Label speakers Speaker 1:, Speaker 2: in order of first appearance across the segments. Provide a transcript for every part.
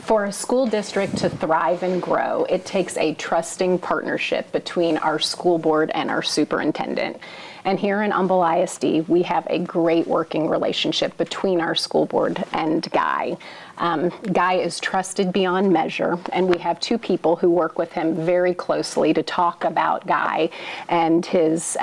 Speaker 1: For a school district to thrive and grow, it takes a trusting partnership between our school board and our superintendent. And here in Humble ISD, we have a great working relationship between our school board and Guy. Guy is trusted beyond measure, and we have two people who work with him very closely to talk about Guy and his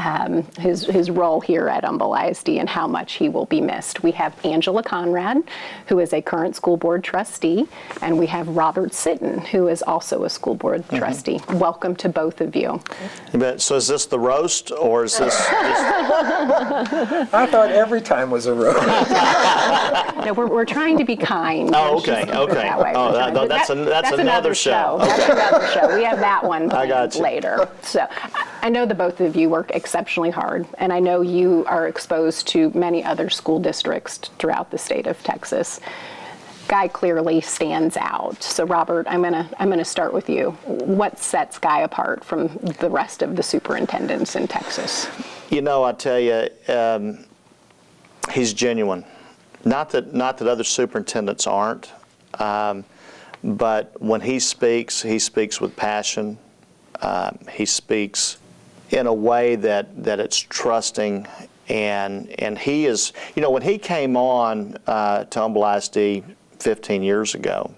Speaker 1: role here at Humble ISD and how much he will be missed. We have Angela Conrad, who is a current school board trustee, and we have Robert Sitton, who is also a school board trustee. Welcome to both of you.
Speaker 2: So is this the roast, or is this
Speaker 3: I thought every time was a roast.
Speaker 1: No, we're trying to be kind.
Speaker 2: Oh, okay. Oh, that's another show.
Speaker 1: Okay. That's another show. We have that one
Speaker 2: planned
Speaker 1: later. So I know the both of you work exceptionally hard, and I know you are exposed to many other school districts throughout the state of Texas. Guy clearly stands out. So Robert, I'm gonna start with you. What sets Guy apart from the rest of the superintendents in Texas?
Speaker 2: You know, I tell you, he's genuine. Not that other superintendents aren't, but when he speaks with passion. He speaks in a way that it's trusting, and he is. You know, when he came on to Humble ISD 15 years ago,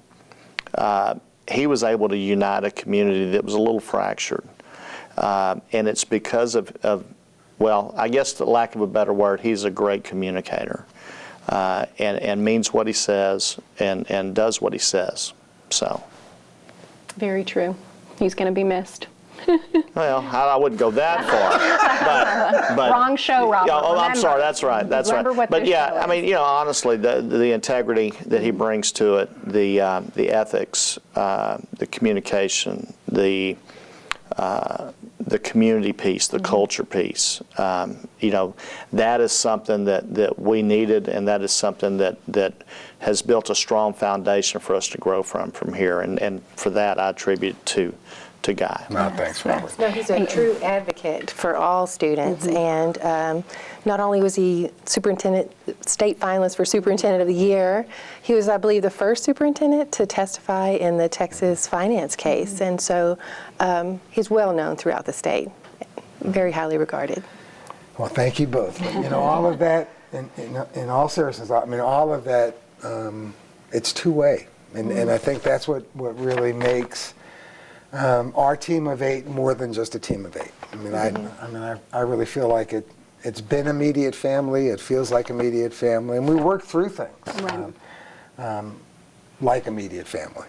Speaker 2: he was able to unite a community that was a little fractured, and it's because of well, I guess, the lack of a better word, he's a great communicator, and means what he says and does what he says. So.
Speaker 1: Very true. He's going to be missed.
Speaker 2: Well, I wouldn't go that far. But
Speaker 1: wrong show, Robert.
Speaker 2: Yeah, I'm sorry. That's right. That's
Speaker 1: Remember
Speaker 2: right.
Speaker 1: What
Speaker 2: but
Speaker 1: this
Speaker 2: yeah,
Speaker 1: show
Speaker 2: I mean,
Speaker 1: is.
Speaker 2: you know, honestly, the integrity that he brings to it, the ethics, the communication, the community piece, the culture piece, you know, that is something that we needed, and that is something that has built a strong foundation for us to grow from here, and for that I attribute to Guy.
Speaker 3: No, thanks, Robert.
Speaker 4: No, he's a true advocate for all students, and not only was he state finalist for Superintendent of the Year, he was, I believe, the first superintendent to testify in the Texas finance case, and so he's well known throughout the state, very highly regarded.
Speaker 3: Well, thank you both. But, you know, all of that, in all seriousness, I mean, all of that, it's two-way, and I think that's what really makes our team of 8 more than just a team of 8. I mean, I really feel like it's been immediate family. It feels like immediate family, and we work through things like immediate family.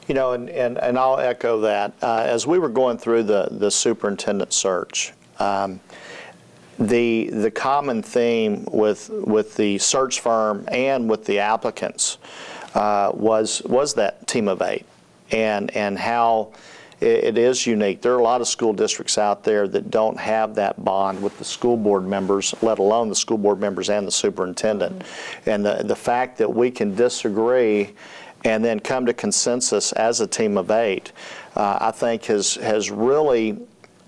Speaker 2: You know, and I'll echo that. As we were going through the superintendent search, the common theme with the search firm and with the applicants was that team of 8. And how it is unique. There are a lot of school districts out there that don't have that bond with the school board members, let alone the school board members and the superintendent. And the fact that we can disagree and then come to consensus as a team of 8, I think has really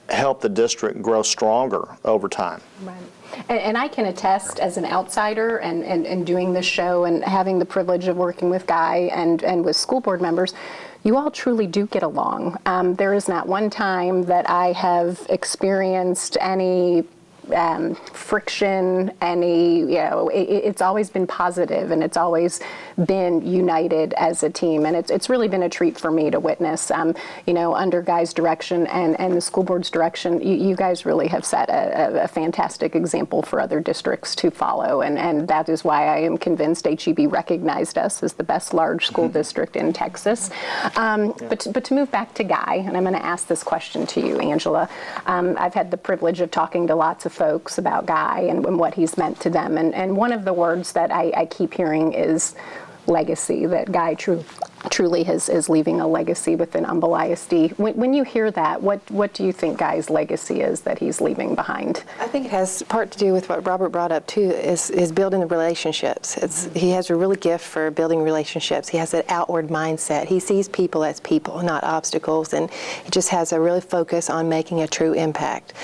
Speaker 2: helped the district grow stronger over time.
Speaker 1: Right. And I can attest as an outsider and doing this show and having the privilege of working with Guy and with school board members, you all truly do get along. There is not one time that I have experienced any friction, it's always been positive, and it's always been united as a team, and it's really been a treat for me to witness, under Guy's direction and the school board's direction. You guys really have set a fantastic example for other districts to follow, and that is why I am convinced HEB recognized us as the best large school district in Texas. But to move back to Guy, and I'm going to ask this question to you, Angela. I've had the privilege of talking to lots of folks about Guy and what he's meant to them. And one of the words that I keep hearing is legacy, that Guy truly is leaving a legacy within Humble ISD. When you hear that, what do you think Guy's legacy is that he's leaving behind?
Speaker 4: I think it has part to do with what Robert brought up too, is building the relationships. He has a really gift for building relationships. He has that outward mindset. He sees people as people, not obstacles, and he just has a really focus on making a true impact.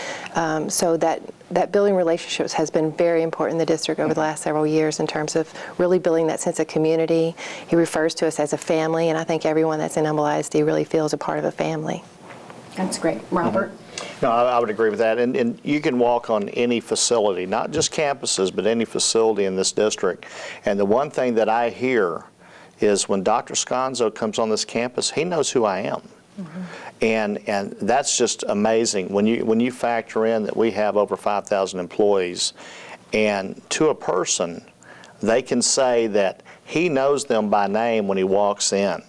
Speaker 4: So that that building relationships has been very important in the district over the last several years in terms of really building that sense of community. He refers to us as a family, and I think everyone that's in Humble ISD really feels a part of a family.
Speaker 1: That's great. Robert?
Speaker 2: No, I would agree with that. And you can walk on any facility, not just campuses, but any facility in this district. And the one thing that I hear is when Dr. Sconzo comes on this campus, he knows who I am. And that's just amazing when you factor in that we have over 5,000 employees, and to a person, they can say that he knows them by name when he walks in.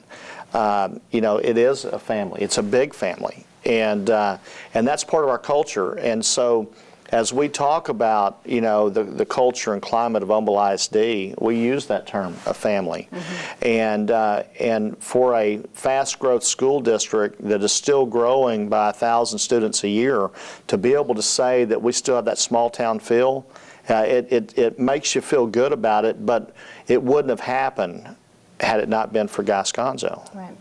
Speaker 2: It is a family. It's a big family. And that's part of our culture. And so as we talk about, the culture and climate of Humble ISD, we use that term, a family. And for a fast growth school district that is still growing by 1,000 students a year, to be able to say that we still have that small town feel, it makes you feel good about it, but it wouldn't have happened had it not been for Guy Sconzo.
Speaker 1: Right.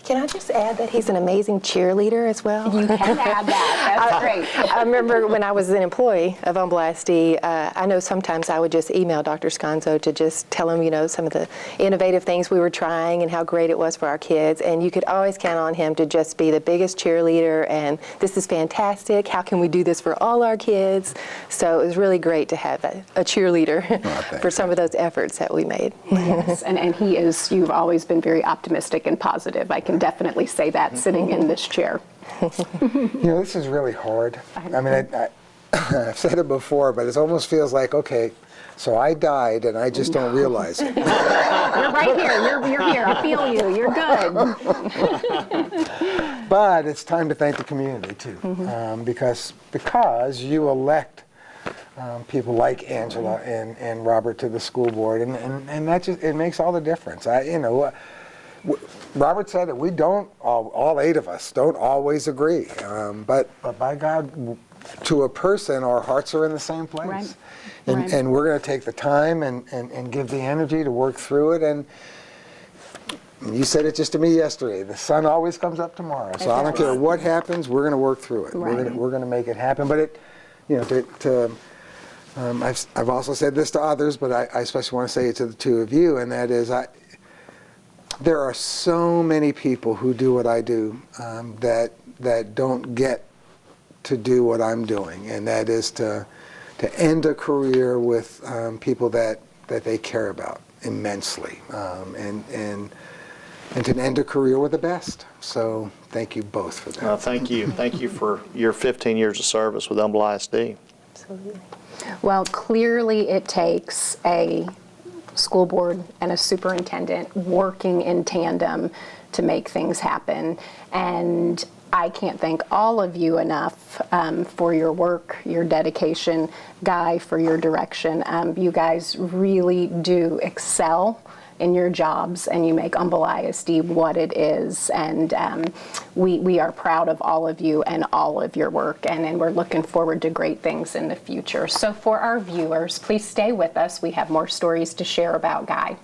Speaker 4: Can I just add that he's an amazing cheerleader as well?
Speaker 1: You can add that. That's great.
Speaker 4: I remember when I was an employee of Humble ISD, I know sometimes I would just email Dr. Sconzo to just tell him, some of the innovative things we were trying and how great it was for our kids. And you could always count on him to just be the biggest cheerleader, and this is fantastic. How can we do this for all our kids? So it was really great to have a cheerleader for some of those efforts that we made.
Speaker 1: Yes, and he is, you've always been very optimistic and positive. I can definitely say that sitting in this chair.
Speaker 3: This is really hard. I've said it before, but it almost feels like, okay, so I died and I just don't realize it.
Speaker 1: You're right here. You're here. I feel you. You're good.
Speaker 3: But it's time to thank the community too, because you elect people like Angela and Robert to the school board, and that just, it makes all the difference. Robert said it. We don't, all 8 of us, don't always agree. But by God, to a person, our hearts are in the same place.
Speaker 1: Right.
Speaker 3: And we're going to take the time and give the energy to work through it. And you said it just to me yesterday. The sun always comes up tomorrow. So I don't care what happens, we're going to work through it.
Speaker 1: Right.
Speaker 3: We're going to make it happen. But I've also said this to others, but I especially want to say it to the 2 of you, and that is there are so many people who do what I do that don't get to do what I'm doing, and that is to end a career with people that they care about immensely, and to end a career with the best. So thank you both for that.
Speaker 2: Thank you. Thank you for your 15 years of service with Humble ISD.
Speaker 4: Absolutely.
Speaker 1: Well, clearly it takes a school board and a superintendent working in tandem to make things happen. And I can't thank all of you enough for your work, your dedication, Guy, for your direction. You guys really do excel in your jobs, and you make Humble ISD what it is. And we are proud of all of you and all of your work, and we're looking forward to great things in the future. So for our viewers, please stay with us. We have more stories to share about Guy.